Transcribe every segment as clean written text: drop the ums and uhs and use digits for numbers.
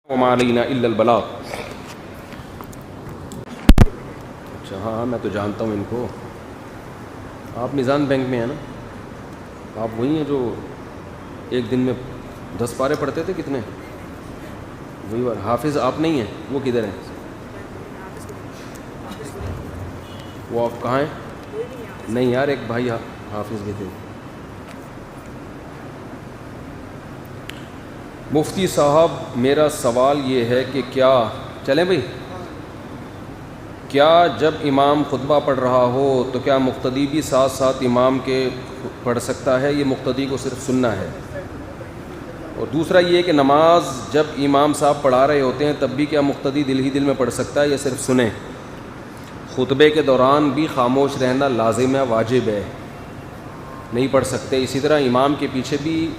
وما علینا الا البلاغ. اچھا ہاں میں تو جانتا ہوں ان کو. آپ میزان بینک میں ہیں نا؟ آپ وہی ہیں جو ایک دن میں 10 پارے پڑھتے تھے؟ کتنے؟ وہی حافظ آپ نہیں ہیں؟ وہ کدھر ہیں؟ وہ آپ کہاں ہیں؟ نہیں یار ایک بھائی حافظ بھی تھے. مفتی صاحب میرا سوال یہ ہے کہ کیا چلیں بھائی کیا جب امام خطبہ پڑھ رہا ہو تو کیا مقتدی بھی ساتھ ساتھ امام کے پڑھ سکتا ہے؟ یہ مقتدی کو صرف سننا ہے. اور دوسرا یہ کہ نماز جب امام صاحب پڑھا رہے ہوتے ہیں تب بھی کیا مقتدی دل ہی دل میں پڑھ سکتا ہے یا صرف سنیں؟ خطبے کے دوران بھی خاموش رہنا لازم ہے، واجب ہے، نہیں پڑھ سکتے. اسی طرح امام کے پیچھے بھی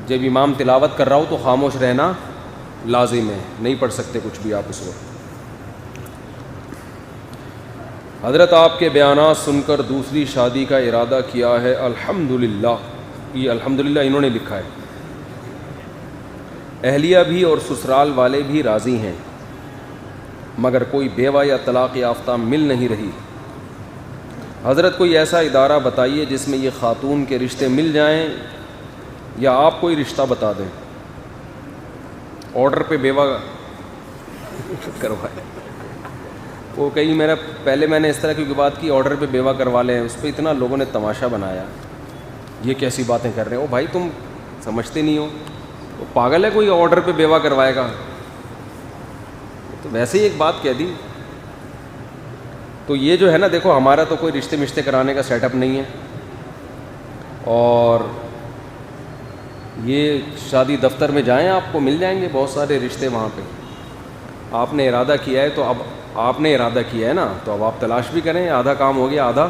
جب امام تلاوت کر رہا ہو تو خاموش رہنا لازم ہے، نہیں پڑھ سکتے کچھ بھی آپ اس وقت. حضرت آپ کے بیانات سن کر دوسری شادی کا ارادہ کیا ہے الحمدللہ. یہ الحمدللہ انہوں نے لکھا ہے. اہلیہ بھی اور سسرال والے بھی راضی ہیں مگر کوئی بیوہ یا طلاق یافتہ مل نہیں رہی. حضرت کوئی ایسا ادارہ بتائیے جس میں یہ خاتون کے رشتے مل جائیں یا آپ کوئی رشتہ بتا دیں. آرڈر پہ بیوہ کروائے. وہ کہیں پہلے میں نے اس طرح کی بات کی آرڈر پہ بیوہ کروا لیں، اس پہ اتنا لوگوں نے تماشا بنایا. یہ کیسی باتیں کر رہے ہو بھائی، تم سمجھتے نہیں ہو. وہ پاگل ہے کوئی آرڈر پہ بیوہ کروائے گا؟ تو ویسے ہی ایک بات کہہ دی. تو یہ جو ہے نا دیکھو ہمارا تو کوئی رشتے مشتے کرانے کا سیٹ اپ نہیں ہے، اور یہ شادی دفتر میں جائیں آپ کو مل جائیں گے بہت سارے رشتے وہاں پہ. آپ نے ارادہ کیا ہے تو اب آپ نے ارادہ کیا ہے نا تو اب آپ تلاش بھی کریں. آدھا کام ہو گیا، آدھا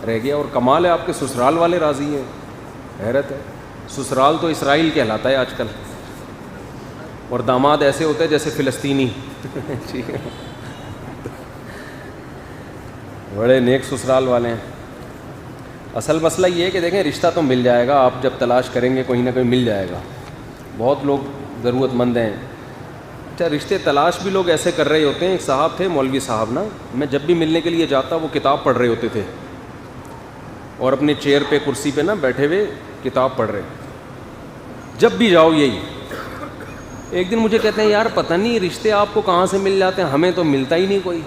رہ گیا. اور کمال ہے آپ کے سسرال والے راضی ہیں، حیرت ہے. سسرال تو اسرائیل کہلاتا ہے آج کل، اور داماد ایسے ہوتے ہیں جیسے فلسطینی. ٹھیک ہے، بڑے نیک سسرال والے ہیں. اصل مسئلہ یہ ہے کہ دیکھیں رشتہ تو مل جائے گا، آپ جب تلاش کریں گے کوئی نہ کوئی مل جائے گا. بہت لوگ ضرورت مند ہیں. اچھا رشتے تلاش بھی لوگ ایسے کر رہے ہوتے ہیں. ایک صاحب تھے مولوی صاحب نا، میں جب بھی ملنے کے لیے جاتا وہ کتاب پڑھ رہے ہوتے تھے، اور اپنے چیئر پہ کرسی پہ نا بیٹھے ہوئے کتاب پڑھ رہے. جب بھی جاؤ یہی. ایک دن مجھے کہتے ہیں یار پتہ نہیں رشتے آپ کو کہاں سے مل جاتے ہیں، ہمیں تو ملتا ہی نہیں کوئی.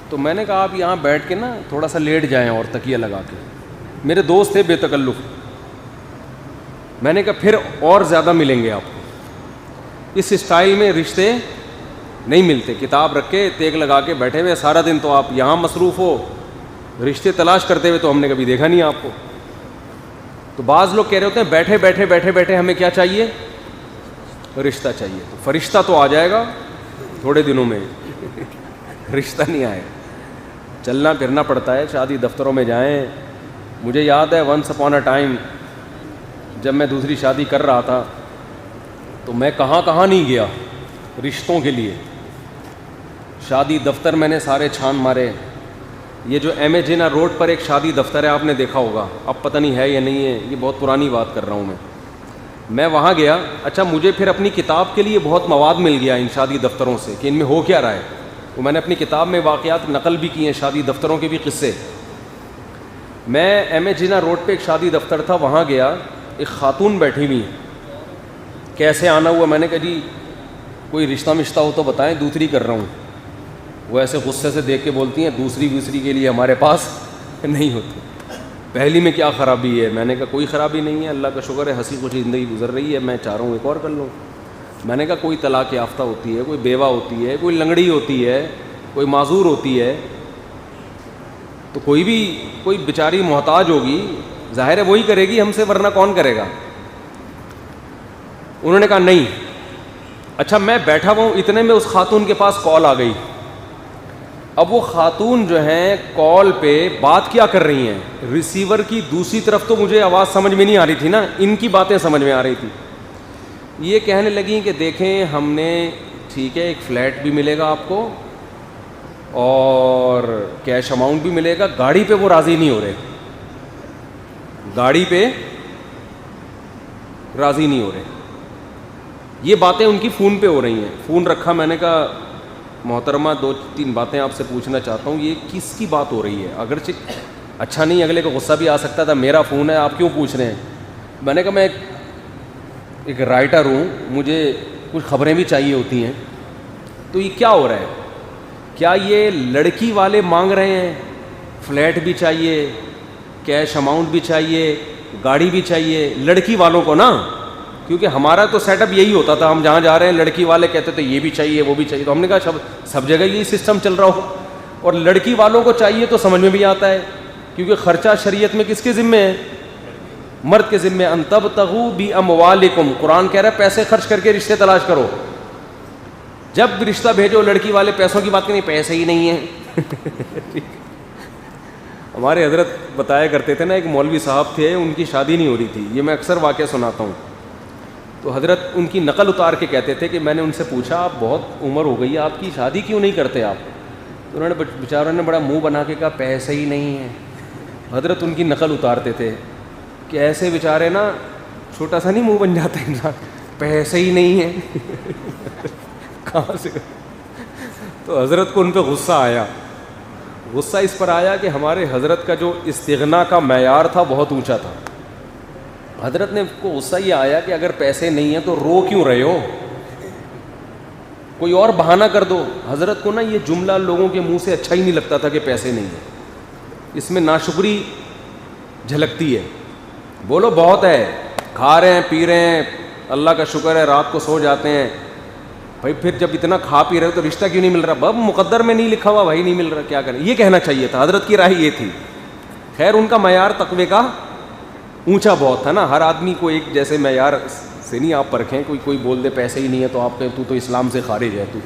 تو میں نے کہا آپ یہاں بیٹھ کے نا تھوڑا سا لیٹ جائیں اور تکیہ لگا کے. میرے دوست تھے بے تکلف. میں نے کہا پھر اور زیادہ ملیں گے آپ کو. اس اسٹائل میں رشتے نہیں ملتے. کتاب رکھ کے تیگ لگا کے بیٹھے ہوئے سارا دن، تو آپ یہاں مصروف ہو، رشتے تلاش کرتے ہوئے تو ہم نے کبھی دیکھا نہیں آپ کو. تو بعض لوگ کہہ رہے ہوتے ہیں بیٹھے بیٹھے بیٹھے بیٹھے ہمیں کیا چاہیے؟ رشتہ چاہیے. تو فرشتہ تو آ جائے گا تھوڑے دنوں میں، رشتہ نہیں آئے. چلنا پھرنا پڑتا ہے، شادی دفتروں میں جائیں. مجھے یاد ہے ونس اپون اے ٹائم جب میں دوسری شادی کر رہا تھا تو میں کہاں کہاں نہیں گیا رشتوں کے لیے. شادی دفتر میں نے سارے چھان مارے. یہ جو ایم اے جینا روڈ پر ایک شادی دفتر ہے، آپ نے دیکھا ہوگا، اب پتہ نہیں ہے یا نہیں ہے، یہ بہت پرانی بات کر رہا ہوں میں وہاں گیا. اچھا مجھے پھر اپنی کتاب کے لیے بہت مواد مل گیا ان شادی دفتروں سے کہ ان میں ہو کیا رہا ہے. وہ میں نے اپنی کتاب میں واقعات نقل بھی کیے ہیں، شادی دفتروں کے بھی قصے. میں ایم اے جینا روڈ پہ ایک شادی دفتر تھا، وہاں گیا. ایک خاتون بیٹھی ہوئی، کیسے آنا ہوا؟ میں نے کہا جی کوئی رشتہ مشتہ ہو تو بتائیں، دوسری کر رہا ہوں. وہ ایسے غصے سے دیکھ کے بولتی ہیں دوسری کے لیے ہمارے پاس نہیں ہوتی، پہلی میں کیا خرابی ہے؟ میں نے کہا کوئی خرابی نہیں ہے، اللہ کا شکر ہے، ہنسی خوشی زندگی گزر رہی ہے، میں چاہ رہا ہوں ایک اور کر لوں. میں نے کہا کوئی طلاق یافتہ ہوتی ہے، کوئی بیوہ ہوتی ہے، کوئی لنگڑی ہوتی ہے، کوئی معذور ہوتی ہے، تو کوئی بیچاری محتاج ہوگی، ظاہر ہے وہی کرے گی ہم سے، ورنہ کون کرے گا؟ انہوں نے کہا نہیں. اچھا میں بیٹھا ہوا ہوں، اتنے میں اس خاتون کے پاس کال آ گئی. اب وہ خاتون جو ہیں کال پہ بات کیا کر رہی ہیں، ریسیور کی دوسری طرف تو مجھے آواز سمجھ میں نہیں آ رہی تھی نا، ان کی باتیں سمجھ میں آ رہی تھی. یہ کہنے لگیں کہ دیکھیں ہم نے ٹھیک ہے ایک فلیٹ بھی ملے گا آپ کو اور کیش اماؤنٹ بھی ملے گا، گاڑی پہ وہ راضی نہیں ہو رہے، گاڑی پہ راضی نہیں ہو رہے. یہ باتیں ان کی فون پہ ہو رہی ہیں. فون رکھا, میں نے کہا محترمہ 2-3 باتیں آپ سے پوچھنا چاہتا ہوں, یہ کس کی بات ہو رہی ہے؟ اگرچہ اچھا نہیں, اگلے کو غصہ بھی آ سکتا تھا, میرا فون ہے آپ کیوں پوچھ رہے ہیں. میں نے کہا میں ایک رائٹر ہوں, مجھے کچھ خبریں بھی چاہیے ہوتی ہیں, تو یہ کیا ہو رہا ہے؟ کیا یہ لڑکی والے مانگ رہے ہیں فلیٹ بھی چاہیے, کیش اماؤنٹ بھی چاہیے, گاڑی بھی چاہیے لڑکی والوں کو نا؟ کیونکہ ہمارا تو سیٹ اپ یہی ہوتا تھا, ہم جہاں جا رہے ہیں لڑکی والے کہتے تھے یہ بھی چاہیے وہ بھی چاہیے, تو ہم نے کہا سب جگہ یہی سسٹم چل رہا ہو. اور لڑکی والوں کو چاہیے تو سمجھ میں بھی آتا ہے, کیونکہ خرچہ شریعت میں کس کے ذمے ہے؟ مرد کے ذمے. ان تبتغوا باموالکم, قرآن کہہ رہا ہے پیسے خرچ کر کے رشتے تلاش کرو. جب رشتہ بھیجو لڑکی والے پیسوں کی بات کریں, پیسے ہی نہیں ہیں. ہمارے حضرت بتایا کرتے تھے نا, ایک مولوی صاحب تھے, ان کی شادی نہیں ہو رہی تھی, یہ میں اکثر واقعہ سناتا ہوں. تو حضرت ان کی نقل اتار کے کہتے تھے کہ میں نے ان سے پوچھا آپ بہت عمر ہو گئی ہے, آپ کی شادی کیوں نہیں کرتے آپ؟ تو انہوں نے بیچاروں نے بڑا منہ بنا کے کہا پیسے ہی نہیں ہیں. حضرت ان کی نقل اتارتے تھے کہ ایسے بیچارے نا چھوٹا سا نہیں منہ بن جاتا ہے انسان, پیسے ہی نہیں ہیں کہاں سے. تو حضرت کو ان پہ غصہ آیا. غصہ اس پر آیا کہ ہمارے حضرت کا جو استغنا کا معیار تھا بہت اونچا تھا. حضرت نے کو غصہ یہ آیا کہ اگر پیسے نہیں ہیں تو رو کیوں رہے ہو, کوئی اور بہانہ کر دو. حضرت کو نا یہ جملہ لوگوں کے منہ سے اچھا ہی نہیں لگتا تھا کہ پیسے نہیں ہیں, اس میں ناشکری جھلکتی ہے. بولو بہت ہے, کھا رہے ہیں پی رہے ہیں, اللہ کا شکر ہے رات کو سو جاتے ہیں. بھائی پھر جب اتنا کھا پی رہے ہو تو رشتہ کیوں نہیں مل رہا؟ بب مقدر میں نہیں لکھا ہوا بھائی, نہیں مل رہا, کیا کریں. یہ کہنا چاہیے تھا, حضرت کی رائے یہ تھی. خیر ان کا معیار تقوی کا اونچا بہت تھا نا, ہر آدمی کو ایک جیسے معیار سے نہیں آپ پرکھیں. کوئی بول دے پیسے ہی نہیں ہے تو آپ کہیں تو اسلام سے خارج ہے تو.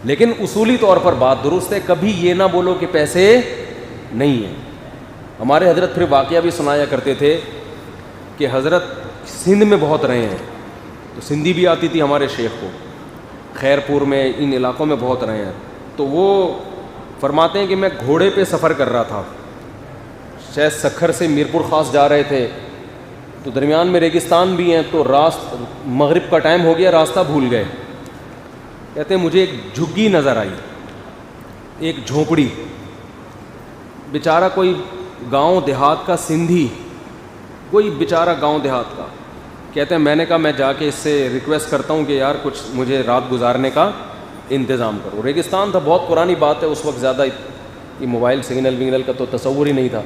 لیکن اصولی طور پر بات درست ہے, کبھی یہ نہ بولو کہ پیسے نہیں ہیں. ہمارے حضرت پھر واقعہ بھی سنایا کرتے تھے کہ حضرت سندھ میں بہت رہے ہیں, تو سندھی بھی آتی تھی ہمارے شیخ کو, خیر پور میں ان علاقوں میں بہت رہے ہیں. تو وہ فرماتے ہیں کہ میں گھوڑے پہ سفر کر رہا تھا, شاید سکھر سے میرپور خاص جا رہے تھے, تو درمیان میں ریگستان بھی ہیں, تو مغرب کا ٹائم ہو گیا, راستہ بھول گئے. کہتے ہیں مجھے ایک جھگی نظر آئی, ایک جھونپڑی, بیچارہ کوئی گاؤں دیہات کا سندھی, کوئی بیچارہ گاؤں دیہات کا. کہتے ہیں میں نے کہا میں جا کے اس سے ریکویسٹ کرتا ہوں کہ یار کچھ مجھے رات گزارنے کا انتظام کرو. ریگستان تھا, بہت پرانی بات ہے, اس وقت زیادہ یہ موبائل سگنل وگنل کا تو تصور ہی نہیں تھا.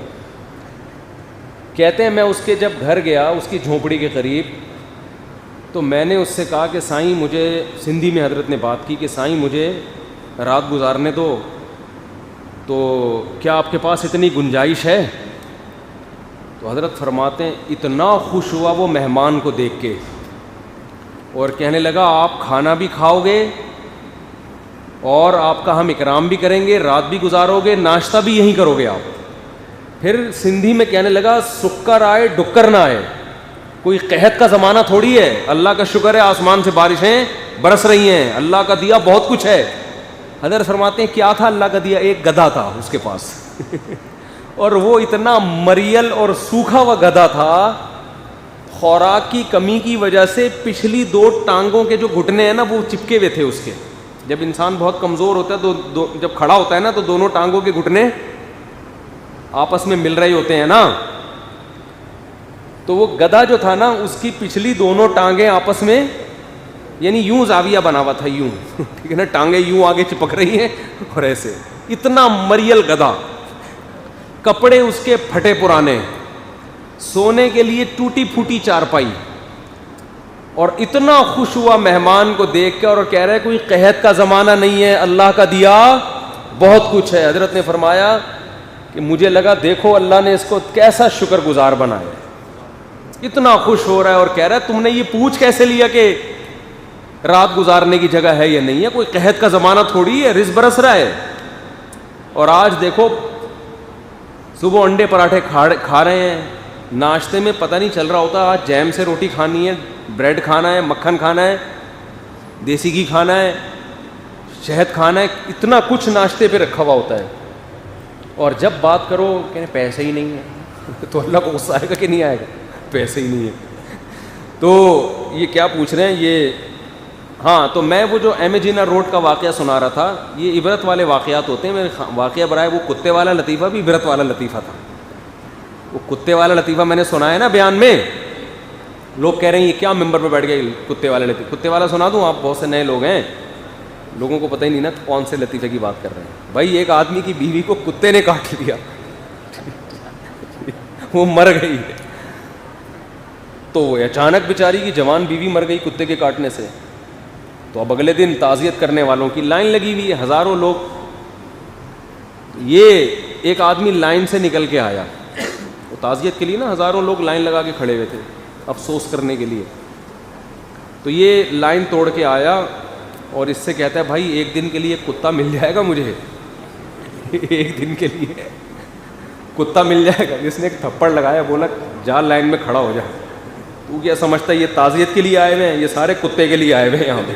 کہتے ہیں میں اس کے جب گھر گیا اس کی جھونپڑی کے قریب, تو میں نے اس سے کہا کہ سائیں مجھے, سندھی میں حضرت نے بات کی کہ سائیں مجھے رات گزارنے دو, تو کیا آپ کے پاس اتنی گنجائش ہے؟ تو حضرت فرماتے ہیں اتنا خوش ہوا وہ مہمان کو دیکھ کے, اور کہنے لگا آپ کھانا بھی کھاؤ گے اور آپ کا ہم اکرام بھی کریں گے, رات بھی گزارو گے, ناشتہ بھی یہیں کرو گے آپ. پھر سندھی میں کہنے لگا سکر آئے ڈکر نہ آئے, کوئی قحط کا زمانہ تھوڑی ہے, اللہ کا شکر ہے آسمان سے بارشیں برس رہی ہیں, اللہ کا دیا بہت کچھ ہے. حضرت فرماتے ہیں کیا تھا اللہ کا دیا؟ ایک گدھا تھا اس کے پاس اور وہ اتنا مریل اور سوکھا ہوا گدھا تھا, خوراک کی کمی کی وجہ سے پچھلی 2 ٹانگوں کے جو گھٹنے ہیں نا وہ چپکے ہوئے تھے اس کے. جب انسان بہت کمزور ہوتا ہے تو جب کھڑا ہوتا ہے نا تو دونوں ٹانگوں کے گھٹنے آپس میں مل رہے ہوتے ہیں نا, تو وہ گدھا جو تھا نا اس کی پچھلی دونوں ٹانگیں آپس میں یعنی یوں زاویہ بنا ہوا تھا, یوں ٹھیک ہے نا, ٹانگیں یوں آگے چپک رہی ہیں اور ایسے. اتنا مریل گدھا, کپڑے اس کے پھٹے پرانے, سونے کے لیے ٹوٹی پھوٹی چارپائی, اور اتنا خوش ہوا مہمان کو دیکھ کے, اور کہہ رہے کوئی قحط کا زمانہ نہیں ہے, اللہ کا دیا بہت کچھ ہے. حضرت نے فرمایا کہ مجھے لگا دیکھو اللہ نے اس کو کیسا شکر گزار بنایا, اتنا خوش ہو رہا ہے, اور کہہ رہا ہے تم نے یہ پوچھ کیسے لیا کہ رات گزارنے کی جگہ ہے یا نہیں ہے, کوئی قحط کا زمانہ تھوڑی ہے, رزق برس رہا ہے. اور آج دیکھو صبح انڈے پراٹھے کھا رہے ہیں, ناشتے میں پتہ نہیں چل رہا ہوتا آج جیم سے روٹی کھانی ہے, بریڈ کھانا ہے, مکھن کھانا ہے, دیسی گھی کھانا ہے, شہد کھانا ہے, اتنا کچھ ناشتے پہ رکھا ہوا ہوتا ہے. اور جب بات کرو کہنے پیسے ہی نہیں ہے تو اللہ کو غصہ آئے گا کہ نہیں آئے گا؟ پیسے ہی نہیں ہے. تو یہ کیا پوچھ رہے ہیں یہ؟ ہاں تو میں وہ جو ایم اے جینا روڈ کا واقعہ سنا رہا تھا، یہ عبرت والے واقعات ہوتے ہیں. میرے واقعہ برائے وہ کتے والا لطیفہ بھی عبرت والا لطیفہ تھا. وہ کتے والا لطیفہ میں نے سنا ہے نا بیان میں، لوگ کہہ رہے ہیں یہ کیا ممبر پہ بیٹھ گئے کتے والا لطیفہ. کتے والا سنا دوں؟ آپ بہت سے نئے لوگ ہیں، لوگوں کو پتہ ہی نہیں نا کون سے لطیفے کی بات کر رہے ہیں. بھائی ایک آدمی کی بیوی کو کتے نے کاٹ لیا، وہ مر گئی. تو اچانک بیچاری کی جوان بیوی مر گئی کتے کے کاٹنے سے. تو اب اگلے دن تعزیت کرنے والوں کی لائن لگی ہوئی ہے، ہزاروں لوگ. یہ ایک آدمی لائن سے نکل کے آیا، وہ تعزیت کے لیے نا ہزاروں لوگ لائن لگا کے کھڑے ہوئے تھے افسوس کرنے کے لیے. تو یہ لائن توڑ کے آیا اور اس سے کہتا ہے بھائی ایک دن کے لیے کتا مل جائے گا مجھے، ایک دن کے لیے کتا مل جائے گا. جس نے ایک تھپڑ لگایا، بولا جا لائن میں کھڑا ہو جا. تو کیا سمجھتا ہے یہ تعزیت کے لیے آئے ہوئے ہیں؟ یہ سارے کتے کے لیے آئے ہوئے ہیں یہاں پہ.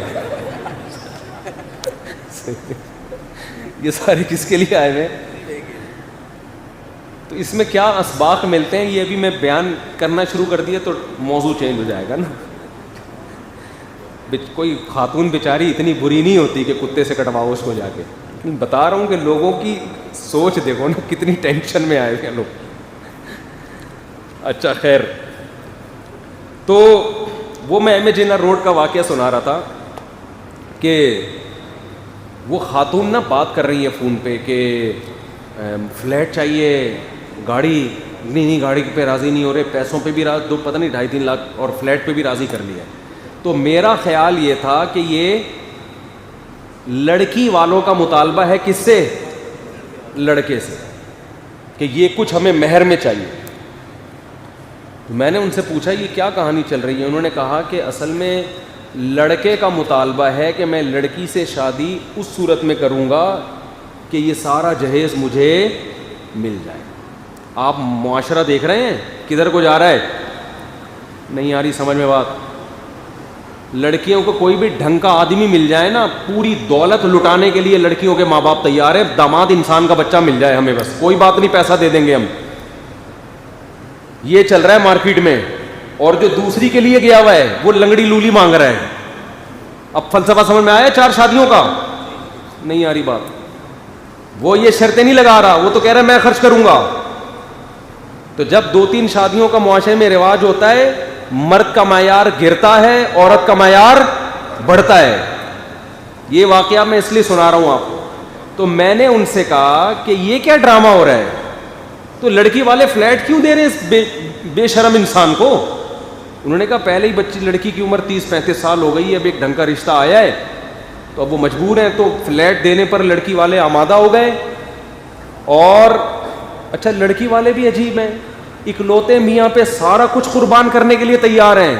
یہ سارے کس کے لیے آئے ہوئے ہیں؟ تو اس میں کیا اسباق ملتے ہیں یہ ابھی میں بیان کرنا شروع کر دیا تو موضوع چینج ہو جائے گا نا. کوئی خاتون بیچاری اتنی بری نہیں ہوتی کہ کتے سے کٹواؤ اس کو جا کے. بتا رہا ہوں کہ لوگوں کی سوچ دیکھو نا کتنی ٹینشن میں آئے ہوئے لوگ. اچھا خیر، تو وہ میں ایم اے جینا روڈ کا واقعہ سنا رہا تھا کہ وہ خاتون نا بات کر رہی ہے فون پہ کہ فلیٹ چاہیے، گاڑی نہیں گاڑی پہ راضی نہیں ہو رہے، پیسوں پہ بھی دو پتہ نہیں 2.5-3 لاکھ اور فلیٹ پہ بھی راضی کر لیا. تو میرا خیال یہ تھا کہ یہ لڑکی والوں کا مطالبہ ہے کس سے؟ لڑکے سے، کہ یہ کچھ ہمیں مہر میں چاہیے. میں نے ان سے پوچھا یہ کیا کہانی چل رہی ہے؟ انہوں نے کہا کہ اصل میں لڑکے کا مطالبہ ہے کہ میں لڑکی سے شادی اس صورت میں کروں گا کہ یہ سارا جہیز مجھے مل جائے. آپ معاشرہ دیکھ رہے ہیں کدھر کو جا رہا ہے؟ نہیں آ رہی سمجھ میں بات؟ لڑکیوں کو کوئی بھی ڈھنگ کا آدمی مل جائے نا، پوری دولت لٹانے کے لیے لڑکیوں کے ماں باپ تیار ہے. داماد انسان کا بچہ مل جائے ہمیں بس، کوئی بات نہیں، پیسہ دے دیں گے ہم. یہ چل رہا ہے مارکیٹ میں. اور جو دوسری کے لیے گیا ہوا ہے وہ لنگڑی لولی مانگ رہا ہے. اب فلسفہ سمجھ میں آیا 4 شادیوں کا؟ نہیں آ رہی بات. وہ یہ شرطیں نہیں لگا رہا، وہ تو کہہ رہا ہے میں خرچ کروں گا. تو جب 2-3 شادیوں کا معاشرے میں رواج ہوتا ہے، مرد کا معیار گرتا ہے، عورت کا معیار بڑھتا ہے. یہ واقعہ میں اس لیے سنا رہا ہوں آپ کو. تو میں نے ان سے کہا کہ یہ کیا ڈرامہ ہو رہا ہے؟ تو لڑکی والے فلیٹ کیوں دے رہے ہیں اس بے شرم انسان کو؟ انہوں نے کہا پہلے ہی بچی لڑکی کی عمر 30-35 سال ہو گئی ہے، اب ایک ڈھنگ کا رشتہ آیا ہے تو اب وہ مجبور ہیں، تو فلیٹ دینے پر لڑکی والے آمادہ ہو گئے. اور اچھا لڑکی والے بھی عجیب ہیں، اکلوتے میاں پہ سارا کچھ قربان کرنے کے لیے تیار ہیں.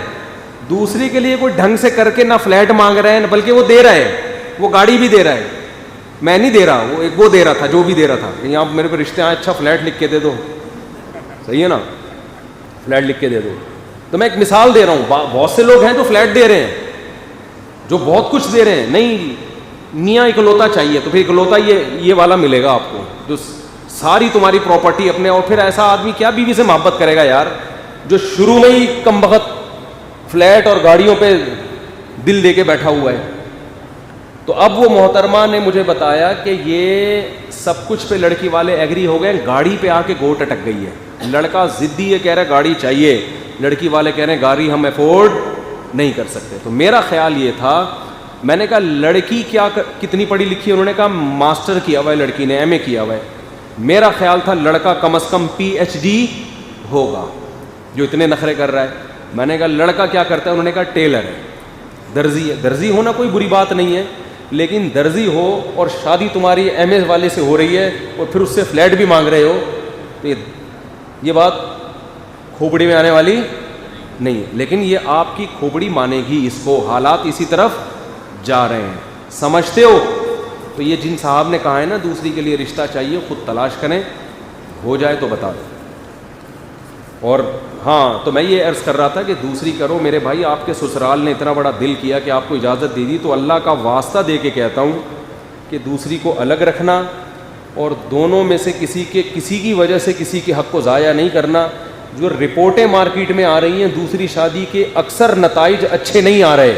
دوسری کے لیے کوئی ڈھنگ سے کر کے نہ فلیٹ مانگ رہے ہیں بلکہ وہ دے رہے ہیں، وہ گاڑی بھی دے رہا ہے. میں نہیں دے رہا، وہ ایک وہ دے رہا تھا جو بھی دے رہا تھا کہ آپ میرے پہ رشتے آئے، اچھا فلیٹ لکھ کے دے دو. صحیح ہے نا، فلیٹ لکھ کے دے دو. تو میں ایک مثال دے رہا ہوں، بہت سے لوگ ہیں جو فلیٹ دے رہے ہیں، جو بہت کچھ دے رہے ہیں. نہیں میاں اکلوتا چاہیے تو پھر اکلوتا یہ والا ملے گا آپ کو جو ساری تمہاری پراپرٹی اپنے. اور پھر ایسا آدمی کیا بیوی سے محبت کرے گا یار، جو شروع میں ہی کم بخت فلیٹ اور گاڑیوں پہ دل دے کے بیٹھا ہوا ہے. تو اب وہ محترمہ نے مجھے بتایا کہ یہ سب کچھ پہ لڑکی والے ایگری ہو گئے، گاڑی پہ آ کے گوٹ اٹک گئی ہے. لڑکا ضدی ہے، کہہ رہا ہے گاڑی چاہیے، لڑکی والے کہہ رہے ہیں گاڑی ہم افورڈ نہیں کر سکتے. تو میرا خیال یہ تھا، میں نے کہا لڑکی کیا کتنی پڑھی لکھی ہے؟ انہوں نے کہا ماسٹر کیا ہوا ہے لڑکی نے، ایم اے کیا ہوا ہے. میرا خیال تھا لڑکا کم از کم PhD ہوگا جو اتنے نخرے کر رہا ہے. میں نے کہا لڑکا کیا کرتا ہے؟ انہوں نے کہا ٹیلر ہے، درزی ہے. درزی ہونا کوئی بری بات نہیں ہے، لیکن درزی ہو اور شادی تمہاری ایم اے والے سے ہو رہی ہے اور پھر اس سے فلیٹ بھی مانگ رہے ہو تو یہ بات کھوپڑی میں آنے والی نہیں. لیکن یہ آپ کی کھوپڑی مانے گی اس کو، حالات اسی طرف جا رہے ہیں، سمجھتے ہو؟ تو یہ جن صاحب نے کہا ہے نا دوسری کے لیے رشتہ چاہیے، خود تلاش کریں، ہو جائے تو بتا دو. اور ہاں تو میں یہ عرض کر رہا تھا کہ دوسری کرو میرے بھائی، آپ کے سسرال نے اتنا بڑا دل کیا کہ آپ کو اجازت دے دی، تو اللہ کا واسطہ دے کے کہتا ہوں کہ دوسری کو الگ رکھنا اور دونوں میں سے کسی کی وجہ سے کسی کے حق کو ضائع نہیں کرنا. جو رپورٹیں مارکیٹ میں آ رہی ہیں دوسری شادی کے اکثر نتائج اچھے نہیں آ رہے.